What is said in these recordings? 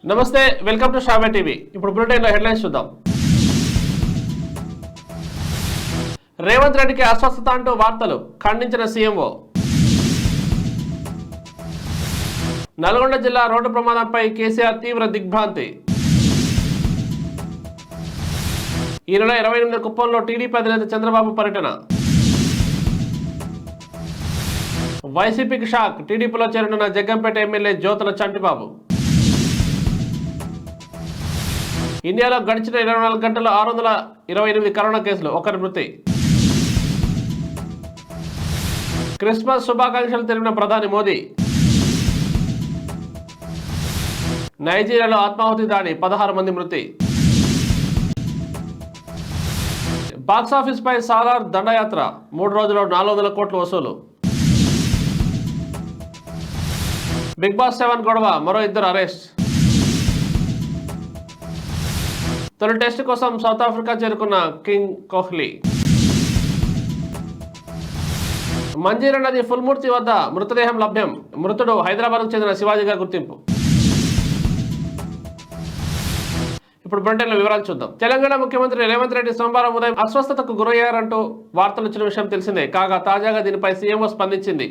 నమస్తే, welcome to Sravya TV. ఇప్పుడు bulletin లో హెడ్లైన్స్ చూద్దాం. రేవంత్ రెడ్డికి అస్వస్థత అంటూ వార్తలు ఖండించిన సీఎంఓ. నల్గొండ జిల్లా రోడ్డు ప్రమాదంపై కేసీఆర్ తీవ్ర దిగ్భ్రాంతి. ఈ నెల 28 కుప్పంలో టీడీపీ అధినేత చంద్రబాబు పర్యటన. వైసీపీకి షాక్, టీడీపీలో చేరనున్న జగ్గంపేట ఎమ్మెల్యే జ్యోతుల చంటిబాబు. ఇండియాలో గడిచిన 24 గంటల్లో 628 కరోనా కేసులు, ఒకరి మృతి. క్రిస్మస్ శుభాకాంక్షలు తెలిపిన ప్రధాని మోదీ. నైజీరియాలో ఆత్మాహుతి దాడి, 16 మంది మృతి. బాక్సాఫీస్ పై సాలార్ దండయాత్ర, 3 రోజుల్లో 400 కోట్లు వసూలు. బిగ్ బాస్ 7 గొడవ, మరో 2 అరెస్ట్. తొలి టెస్ట్ కోసం సౌత్ ఆఫ్రికా చేరుకున్న కింగ్ కోహ్లీ. మంజీరా నది ఫుల్మూర్తి వద్ద మృతదేహం లభ్యం, మృతుడు హైదరాబాద్కు చెందిన శివాజీగా గుర్తింపు. ఇప్పుడు బులెటిన్లో వివరాలు చూద్దాం. తెలంగాణ ముఖ్యమంత్రి రేవంత్ రెడ్డి సోమవారం ఉదయం అస్వస్థతకు గురయ్యారంటూ వార్తలు వచ్చిన విషయం తెలిసిందే. కాగా తాజాగా దీనిపై సీఎంఓ స్పందించింది.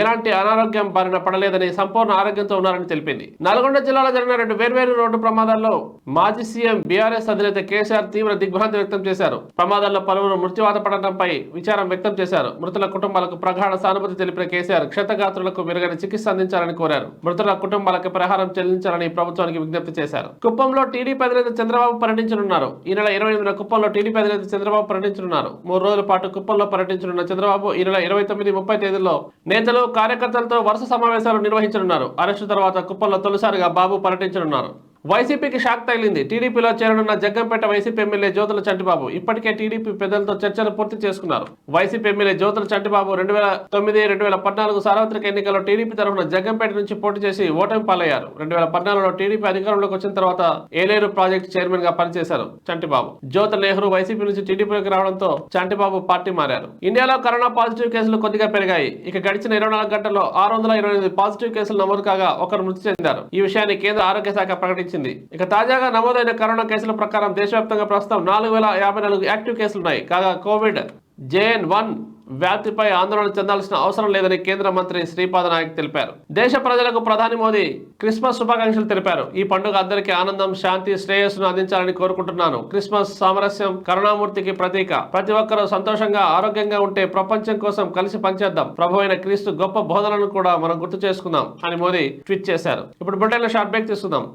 ఎలాంటి అనారోగ్యం బారిన పడలేదని, సంపూర్ణ ఆరోగ్యంతో ఉన్నారని తెలిపింది. నల్గొండ జిల్లాలో జరిగిన 2 వేర్వేరు రోడ్డు ప్రమాదాల్లో మాజీ సీఎం బీఆర్ఎస్ అధినేత కేసీఆర్ తీవ్ర దిగ్భ్రాంతి వ్యక్తం చేశారు. ప్రమాదాల్లో పలువురు మృత్యువాత పడడంపై విచారం వ్యక్తం చేశారు. మృతుల కుటుంబాలకు ప్రగాఢ సానుభూతి తెలిపిన కేసీఆర్ క్షతగాత్రులకు మెరుగైన చికిత్స అందించాలని కోరారు. మృతుల కుటుంబాలకు పరిహారం చెల్లించాలని ప్రభుత్వానికి విజ్ఞప్తి చేశారు. కుప్పంలో టీడీపీ అధినేత చంద్రబాబు పర్యటించనున్నారు. ఈ నెల 28న కుప్పంలో టీడీపీ అధినేత చంద్రబాబు పర్యటించనున్నారు. 3 రోజుల పాటు కుప్పంలో పర్యటించనున్న చంద్రబాబు ఈ నెల 29, 30 తేదీల్లో నేతలు, కార్యకర్తలతో వరుస సమావేశాలు నిర్వహించనున్నారు. అరెస్టు తర్వాత కుప్పంలో తొలిసారిగా బాబు పర్యటించనున్నారు. వైసీపీకి షాక్ తగిలింది. టీడీపీలో చేరనున్న జగ్గంపేట వైసీపీ ఎమ్మెల్యే జ్యోతుల చంటిబాబు ఇప్పటికే టీడీపీ పెద్దలతో చర్చలు పూర్తి చేసుకున్నారు. వైసీపీ ఎమ్మెల్యే జ్యోతుల చంటిబాబు 2009-2014 సార్వత్రిక ఎన్నికల్లో టీడీపీ తరఫున జగ్గంపేట నుంచి పోటీ చేసి ఓటమి పాలయ్యారు. 2014లో టీడీపీ అధికారంలోకి వచ్చిన తర్వాత ఏలేరు ప్రాజెక్టు చైర్మన్ గా పనిచేశారు చంటిబాబు. జ్యోతుల నెహ్రూ వైసీపీ నుంచి టీడీపీలోకి రావడంతో చంటిబాబు పార్టీ మారారు. ఇండియాలో కరోనా పాజిటివ్ కేసులు కొద్దిగా పెరిగాయి. ఇక గడిచిన 24 గంటల్లో 628 పాజిటివ్ కేసులు నమోదు కాగా ఒకరు మృతి చెందారు. ఈ విషయాన్ని కేంద్ర ఆరోగ్య శాఖ ప్రకటించింది. ఇక తాజాగా నమోదైన కరోనా కేసుల ప్రకారం దేశవ్యాప్తంగా ప్రస్తుతం 4054 యాక్టివ్ కేసులున్నాయి. కాగా కోవిడ్ JN.1 వ్యాప్తిపై ఆందోళన చెందాల్సిన అవసరం లేదని కేంద్ర మంత్రి శ్రీపాద నాయక్ తెలిపారు. దేశ ప్రజలకు ప్రధాని మోదీ క్రిస్మస్ శుభాకాంక్షలు తెలిపారు. ఈ పండుగ అందరికీ ఆనందం, శాంతి, శ్రేయస్సును అందించాలని కోరుకుంటున్నాను. క్రిస్మస్ సామరస్యం, కరుణామూర్తికి ప్రతీక. ప్రతి ఒక్కరూ సంతోషంగా, ఆరోగ్యంగా ఉంటే ప్రపంచం కోసం కలిసి పనిచేద్దాం. ప్రభువైన క్రీస్తు గొప్ప బోధనలను కూడా మనం గుర్తు చేసుకుందాం అని మోదీ ట్వీట్ చేశారు. ఇప్పుడు బులెటిన్లో షార్ట్ బ్రేక్ తీసుకుందాం.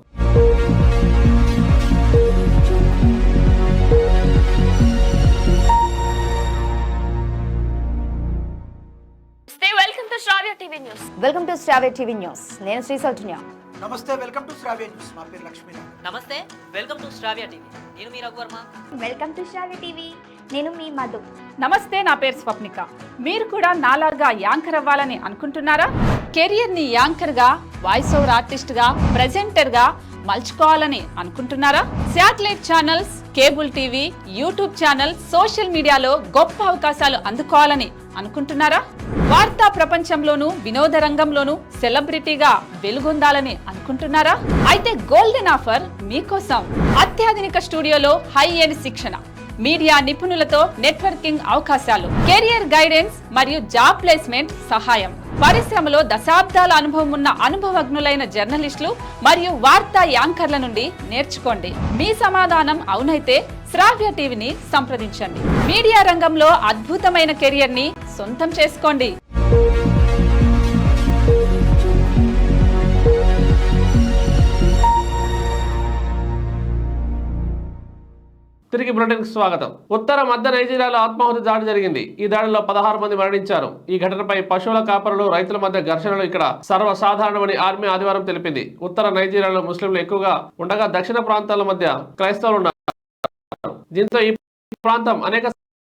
Welcome to Sravya TV news. నేను శ్రీ సౌజన్య. నమస్తే, వెల్కమ్ టు శ్రావ్య న్యూస్. నా పేరు లక్ష్మీ. నమస్తే, వెల్కమ్ టు శ్రావ్య టీవీ. నేను మీ Raghuvarma. Welcome to Sravya TV. నేను మీ మధు. నమస్తే, నా పేరు స్వప్నిక. మీరు కూడా నాలాగా యాంకర్ అవ్వాలని అనుకుంటున్నారా? కెరియర్ ని యాంకర్ గా, వాయిస్ ఓవర్ ఆర్టిస్ట్ గా, ప్రెజెంటర్ గా మలుచుకోవాలని అనుకుంటున్నారా? Satellite channels, cable TV, YouTube channel, social మీడియాలో గొప్ప అవకాశాలు అందుకోవాలని అనుకుంటున్నారా? వార్తా ప్రపంచంలోనూ, వినోద రంగంలోనూ సెలబ్రిటీగా వెలుగొందాలని అనుకుంటున్నారా? అయితే గోల్డెన్ ఆఫర్ మీకోసం. అత్యాధునిక స్టూడియోలో హై ఎండ్ శిక్షణ, మీడియా నిపుణులతో నెట్వర్కింగ్ అవకాశాలు, కెరియర్ గైడెన్స్ మరియు జాబ్ ప్లేస్మెంట్ సహాయం. పరిశ్రమలో దశాబ్దాల అనుభవం ఉన్న అనుభవజ్ఞులైన జర్నలిస్టులు మరియు వార్తా యాంకర్ల నుండి నేర్చుకోండి. మీ సమాధానం అవునైతే శ్రావ్య టీవీని సంప్రదించండి. మీడియా రంగంలో అద్భుతమైన కెరియర్ ని సొంతం చేసుకోండి. తిరిగి బులెటిన్ కు స్వాగతం. ఉత్తర మధ్య నైజీరియాలో ఆత్మాహుతి దాడి జరిగింది. ఈ దాడిలో 16 మంది మరణించారు. ఈ ఘటనపై పశువుల కాపరులు, రైతుల మధ్య ఘర్షణలు ఇక్కడ సర్వసాధారణమని ఆర్మీ ఆదివారం తెలిపింది. ఉత్తర నైజీరియాలో ముస్లింలు ఎక్కువగా ఉండగా దక్షిణ ప్రాంతాల మధ్య క్రైస్తవులు ఉన్నారు. దీంతో ఈ ప్రాంతం అనేక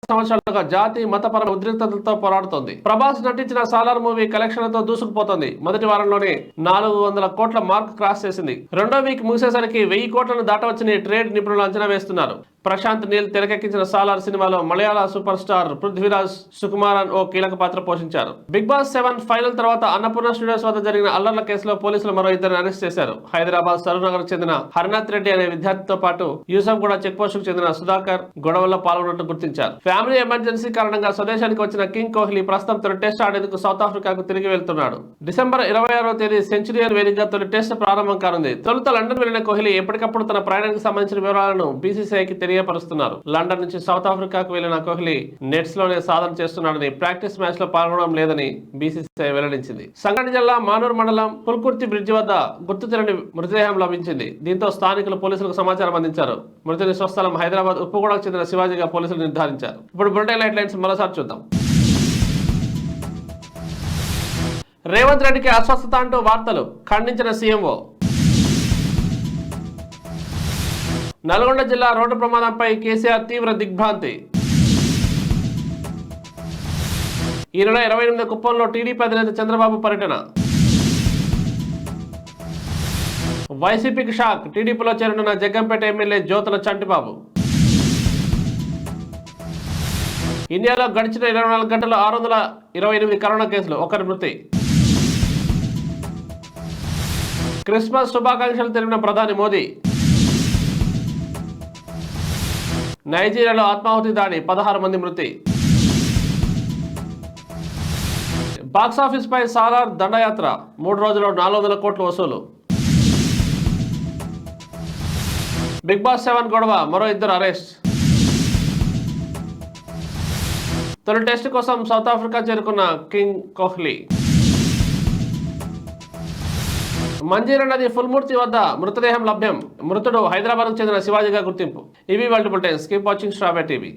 సంవత్సరాలుగా జాతి మతపరమైన ఉద్రిక్తతలతో పోరాడుతోంది. ప్రభాస్ నటించిన సాలార్ మూవీ కలెక్షన్లతో దూసుకుపోతోంది. మొదటి వారంలోనే 400 కోట్ల మార్క్ క్రాస్ చేసింది. రెండో వీక్ ముగిసేసరికి 1000 కోట్లను దాటవచ్చని ట్రేడ్ నిపుణులు అంచనా వేస్తున్నారు. ప్రశాంత్ నీల్ తెరకెక్కించిన సాలార్ సినిమాలో మలయాళ సూపర్ స్టార్ పృథ్వీరాజ్ సుకుమారన్ ఓ కీలక పాత్ర పోషించారు. బిగ్ బాస్ 7 ఫైనల్ తర్వాత అన్నపూర్ణ స్టూడియోస్ వద్ద జరిగిన అల్లర్ల కేసులో పోలీసులు మరో ఇద్దరిని అరెస్ట్ చేశారు. హైదరాబాద్ సరూనగర్ చెందిన హరినాథ్ రెడ్డి అనే విద్యార్థితో పాటు యూసఫ్ కూడా చెక్ పోస్ట్ కు చెందిన సుధాకర్ గొడవల్లో పాల్గొన్నట్టు గుర్తించారు. ఫ్యామిలీ ఎమర్జెన్సీ కారణంగా స్వదేశానికి వచ్చిన కింగ్ కోహ్లీ ప్రస్తుతం తొలి టెస్ట్ ఆడేందుకు సౌత్ ఆఫ్రికాకు తిరిగి వెళ్తున్నాడు. డిసెంబర్ 26వ తేదీ సెంచురియన్ వేదికగా తొలి టెస్ట్ ప్రారంభం కానుంది. తొలుత లండన్ వెళ్లిన కోహ్లీ ఎప్పటికప్పుడు తన ప్రయాణానికి సంబంధించిన వివరాలను బీసీసీఐకి తెలియపరుస్తున్నారు. లండన్ నుంచి సౌత్ ఆఫ్రికాకు వెళ్లిన కోహ్లీ నెట్స్ లోనే సాధన చేస్తున్నాడని, ప్రాక్టీస్ మ్యాచ్ లో పాల్గొనడం లేదని బీసీసీఐ వెల్లడించింది. సంగారెడ్డి జిల్లా మానూరు మండలం పుల్కుర్తి బ్రిడ్జి వద్ద గుర్తు తెలియని మృతదేహం లభించింది. దీంతో స్థానికులు పోలీసులకు సమాచారం అందించారు. మృతుని స్వస్థలం హైదరాబాద్ ఉప్పుగూడకు చెందిన శివాజీగా పోలీసులు నిర్ధారించారు. ఇప్పుడు బులెటిన్ హెడ్ లైన్స్ మరోసారి చూద్దాం. రేవంత్ రెడ్డికి అస్వస్థత అంటూ వార్తలు ఖండించిన సీఎంఓ. నల్గొండ జిల్లా రోడ్డు ప్రమాదంపై కేసీఆర్ తీవ్ర దిగ్భ్రాంతి. ఈ నెల 28 కుప్పంలో టీడీపీ అధినేత చంద్రబాబు పర్యటన. వైసీపీకి షాక్, టీడీపీలో చేరనున్న జగ్గంపేట ఎమ్మెల్యే జ్యోతుల చంటిబాబు. ఇండియాలో గడిచిన 24 గంటల్లో 628 కరోనా కేసులు, 1 మృతి. క్రిస్మస్ శుభాకాంక్షలు తెలిపిన ప్రధాని మోదీ. నైజీరియాలో ఆత్మాహుతి దాడి, 16 మంది మృతి. బాక్సాఫీస్ పై సాలార్ దండయాత్ర, 3 రోజుల్లో 400 కోట్లు వసూలు. బిగ్ బాస్ 7 గొడవ, మరో 2 అరెస్ట్. తొలి టెస్ట్ కోసం సౌత్ ఆఫ్రికా చేరుకున్న కింగ్ కోహ్లీ. మంజీరా నది ఫుల్మూర్తి వద్ద మృతదేహం లభ్యం, మృతుడు హైదరాబాద్కు చెందిన శివాజీగా గుర్తింపు. ఇవి వాళ్ళ బులెటిన్స్. కీప్ వాచింగ్ శ్రావ్య టీవీ.